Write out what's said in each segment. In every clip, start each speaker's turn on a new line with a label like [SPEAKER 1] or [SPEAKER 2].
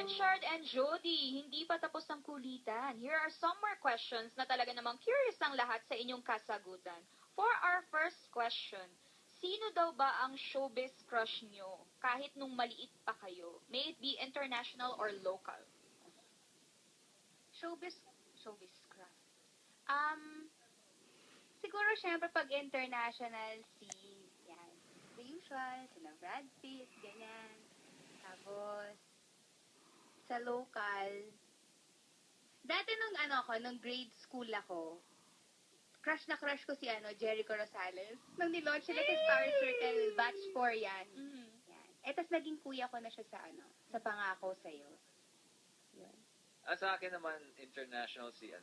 [SPEAKER 1] Richard and Jody, hindi pa tapos ang kulitan. Here are some more questions na talaga namang curious ang lahat sa inyong kasagutan. For our first question, sino daw ba ang showbiz crush nyo kahit nung maliit pa kayo? May it be international or local?
[SPEAKER 2] Showbiz crush. Siguro syempre pag international, yan, the usual, sina Brad Pitt, ganyan. Tapos, sa local, dati nung grade school ako, crush na crush ko si Jericho Rosales. Nung nilaunch sila sa Star Circle, batch 4 yan.
[SPEAKER 1] Mm-hmm.
[SPEAKER 2] Yan. Tas naging kuya ko na siya sa Pangako Sa'yo. Yun.
[SPEAKER 3] Sa akin naman, international si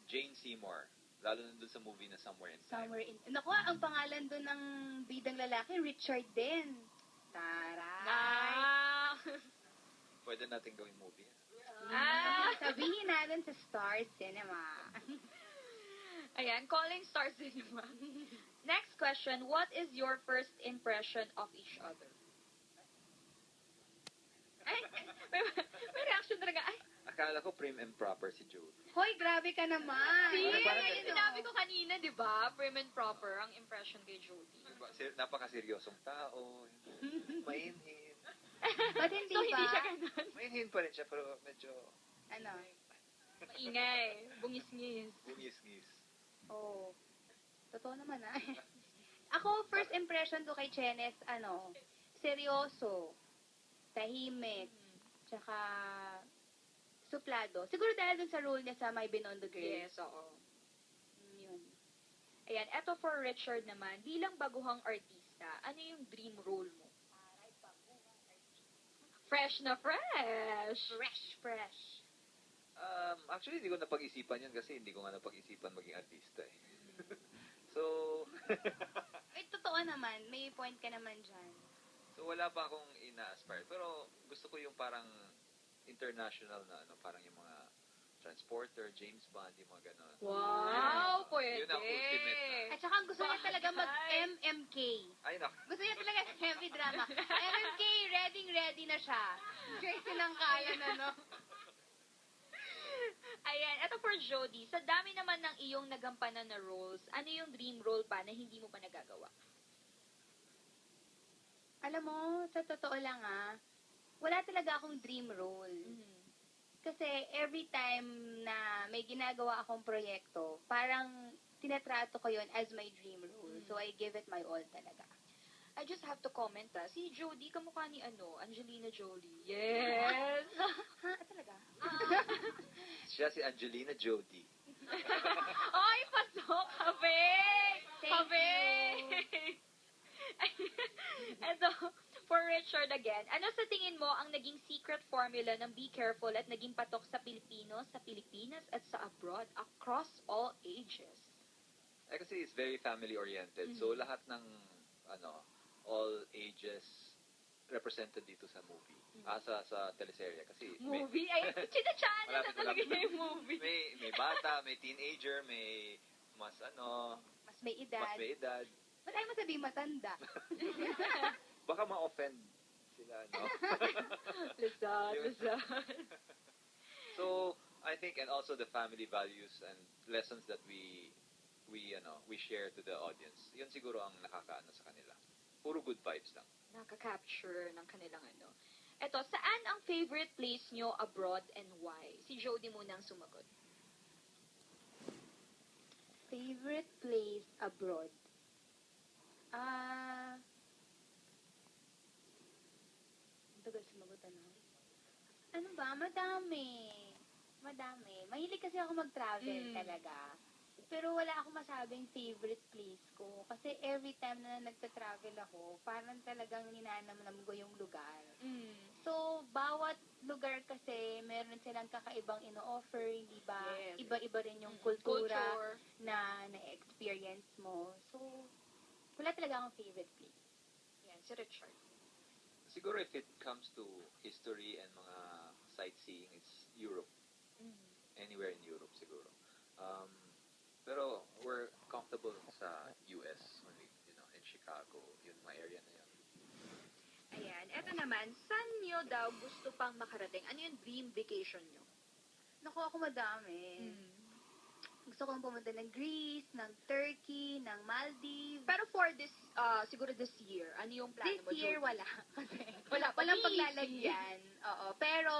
[SPEAKER 3] Jane Seymour. Lalo na dun sa movie na Somewhere in Time.
[SPEAKER 2] Naku, ang pangalan dun ng bidang lalaki, Richard din. Taray!
[SPEAKER 3] Pwede natin gawing movie.
[SPEAKER 2] Sabihin natin sa Star Cinema.
[SPEAKER 1] Ayan, calling Star Cinema. Next question, what is your first impression of each other? Ay, may reaction talaga. Ay,
[SPEAKER 3] Akala ko prim and proper si Jody.
[SPEAKER 2] Hoy, grabe ka naman.
[SPEAKER 1] Sinabi ko kanina, di ba? Prim and proper ang impression kay Jody.
[SPEAKER 3] Diba? Napakaseryosong tao. Mainhin.
[SPEAKER 2] Ba't hindi
[SPEAKER 1] So,
[SPEAKER 2] ba?
[SPEAKER 1] hindi siya ganun.
[SPEAKER 3] Mainhin pa rin siya, pero medyo
[SPEAKER 1] Maingay. Bungis-ngis.
[SPEAKER 3] bungis-ngis.
[SPEAKER 2] Oh. Totoo naman Ako, first impression ko kay Chenes, seryoso, tahimik, tsaka suplado. Siguro dahil dun sa role niya sa My Binondo Girls.
[SPEAKER 1] Yes, oo.
[SPEAKER 2] Yun.
[SPEAKER 1] Ayan, eto for Richard naman. Bilang baguhang artista, ano yung dream role mo? Fresh na fresh!
[SPEAKER 2] Fresh.
[SPEAKER 3] Actually, hindi ko napag-isipan yan kasi hindi ko nga napag-isipan maging artista eh. So,
[SPEAKER 2] Totoo naman. May point ka naman dyan.
[SPEAKER 3] so wala pa akong ina-aspire. Pero gusto ko yung parang international na parang yung mga Transporter, James Bond, yung mga gano'n.
[SPEAKER 1] Wow! Pwede!
[SPEAKER 3] Yun ang ultimate na.
[SPEAKER 2] At saka gusto niya talaga mag-MMK.
[SPEAKER 3] Ay, naku.
[SPEAKER 2] Gusto niya talaga heavy drama. MMK, ready na siya. Tracy ng kaya na,
[SPEAKER 1] Ayan, eto for Jody. Sa dami naman ng iyong nagampanan na roles, ano yung dream role pa na hindi mo pa nagagawa?
[SPEAKER 2] Alam mo, sa totoo lang wala talaga akong dream role.
[SPEAKER 1] Mm-hmm.
[SPEAKER 2] Kasi every time na may ginagawa akong proyekto, parang tinatrato ko yon as my dream role.
[SPEAKER 1] Mm-hmm.
[SPEAKER 2] So I give it my all talaga.
[SPEAKER 1] I just have to comment si Jody, kamukha ni Angelina Jolie. Yes!
[SPEAKER 2] Talaga?
[SPEAKER 3] Siya si Angelina Jolie.
[SPEAKER 1] Ay, pasok! Kabe! Kabe! Eto, for Richard again, ano sa tingin mo ang naging secret formula ng Be Careful at naging patok sa Pilipino, sa Pilipinas at sa abroad across all ages?
[SPEAKER 3] Kasi it's very family-oriented. So, lahat ng, all ages represented dito sa movie. Sa teleserye. Kasi
[SPEAKER 1] Movie? Ay, chinachana na talaga yung movie.
[SPEAKER 3] May bata, may teenager, may mas
[SPEAKER 2] Mas may edad. Ba't ayaw mo sabihin matanda?
[SPEAKER 3] Baka ma-offend sila, no?
[SPEAKER 1] Luzon.
[SPEAKER 3] So, I think, and also the family values and lessons that we share to the audience. Yun siguro ang nakakaano sa kanila. Puro good vibes lang.
[SPEAKER 1] Nakaka-capture ng kanilang Eto, saan ang favorite place nyo abroad and why? Si Jody muna ang sumagot.
[SPEAKER 2] Favorite place abroad? Tagal sumagot Ano ba? Madami. Mahilig kasi ako mag-travel talaga. Pero wala akong masabing favorite place ko. Kasi every time na nagta-travel ako, parang talagang ninanamnam ko yung lugar. So, bawat lugar kasi, meron silang kakaibang ino-offer, di ba?
[SPEAKER 1] Yes.
[SPEAKER 2] Iba-iba rin yung kultura na na-experience mo. So, wala talaga akong favorite place.
[SPEAKER 1] Yan, si Richard.
[SPEAKER 3] Siguro if it comes to history and mga sightseeing, it's Europe. Anywhere in Europe siguro. Pero we're comfortable sa US, in Chicago, yung mga area na yan.
[SPEAKER 1] Ayan, eto naman, saan nyo daw gusto pang makarating? Ano yung dream vacation nyo?
[SPEAKER 2] Naku, ako madami. Gusto kong pumunta ng Greece, ng Turkey, ng Maldives.
[SPEAKER 1] Pero for this, siguro this year, ano yung plano
[SPEAKER 2] This
[SPEAKER 1] mo,
[SPEAKER 2] year,
[SPEAKER 1] Jody?
[SPEAKER 2] wala. Kasi
[SPEAKER 1] Easy.
[SPEAKER 2] walang paglalagyan. Oo. Pero,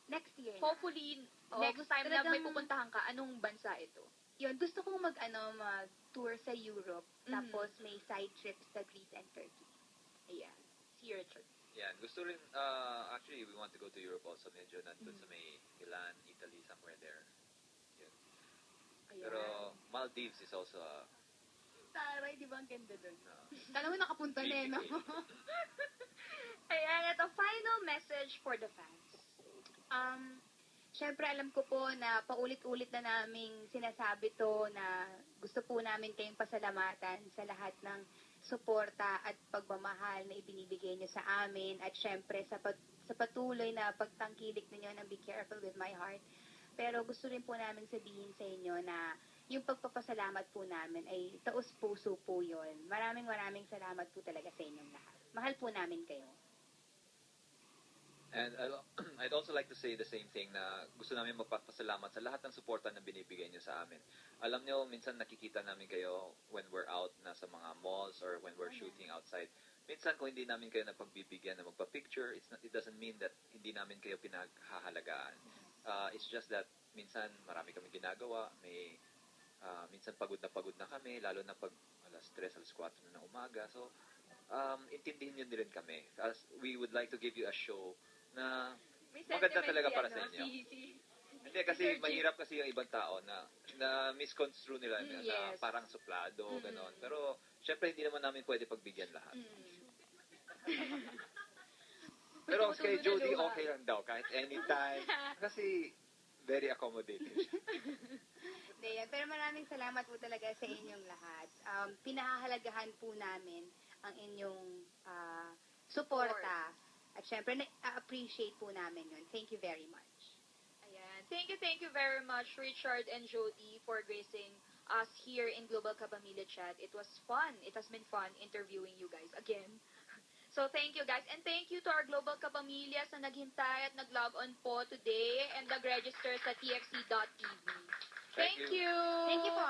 [SPEAKER 2] next year na.
[SPEAKER 1] Hopefully,
[SPEAKER 2] Oo,
[SPEAKER 1] next time na may
[SPEAKER 2] talagang-
[SPEAKER 1] pupuntahan ka, anong bansa ito?
[SPEAKER 2] Yun, gusto kong mag-tour sa Europe. Tapos, may side trips sa Greece and Turkey.
[SPEAKER 1] Ayan. See Richard.
[SPEAKER 3] Yeah, gusto rin, actually, we want to go to Europe also. Medyo nandun sa may Milan, Italy, somewhere there. Yun.
[SPEAKER 1] Ayan.
[SPEAKER 3] Pero Maldives is also
[SPEAKER 2] Taray, di ba ang ganda dun?
[SPEAKER 3] uh,
[SPEAKER 2] Kala mo nakapunta na eh, no?
[SPEAKER 1] Ayan, ito, final message for the fans.
[SPEAKER 2] Syempre alam ko po na paulit-ulit na naming sinasabi to na gusto po namin kayong pasalamatan sa lahat ng suporta at pagmamahal na ibinibigay niyo sa amin at syempre sa patuloy na pagtangkilik ninyo ng Be Careful with My Heart. Pero gusto rin po namin sabihin sa inyo na yung pagpapasalamat po namin ay taos-puso po yun. Maraming salamat po talaga sa inyong lahat. Mahal po namin kayo.
[SPEAKER 3] And I'd also like to say the same thing na gusto namin magpapasalamat sa lahat ng suporta na binibigay niyo sa amin. Alam niyo, minsan nakikita namin kayo when we're out na sa mga malls or when we're shooting outside. Minsan kung hindi namin kayo napagbibigyan na magpa-picture, it doesn't mean that hindi namin kayo pinaghahalagaan. It's just that minsan marami kami ginagawa, minsan pagod na kami, lalo na pag alas 3, alas 4 na ng umaga. So, intindihin niyo din kami. As we would like to give you a show na
[SPEAKER 1] May
[SPEAKER 3] maganda
[SPEAKER 1] sentiment
[SPEAKER 3] talaga
[SPEAKER 1] si,
[SPEAKER 3] para
[SPEAKER 1] ano,
[SPEAKER 3] sa inyo.
[SPEAKER 1] si
[SPEAKER 3] Hindi kasi
[SPEAKER 1] Sir G.
[SPEAKER 3] mahirap kasi yung ibang tao na misconstrue nila na
[SPEAKER 1] Yes.
[SPEAKER 3] parang suplado, gano'n. Pero syempre hindi naman namin pwede pagbigyan lahat. Pero kay Jody okay lang daw kahit anytime kasi very accommodating siya.
[SPEAKER 2] Hindi yan. Pero maraming salamat po talaga sa inyong lahat. Pinahahalagahan po namin ang inyong suporta. At syempre, na-appreciate po namin yun. Thank you very much.
[SPEAKER 1] Ayan. Thank you very much, Richard and Jody, for gracing us here in Global Kapamilya Chat. It was fun. It has been fun interviewing you guys again. So, thank you guys. And thank you to our Global Kapamilya sa naghintay at nag-log on po today and nag-register sa txc.tv. Thank you.
[SPEAKER 2] Thank you po.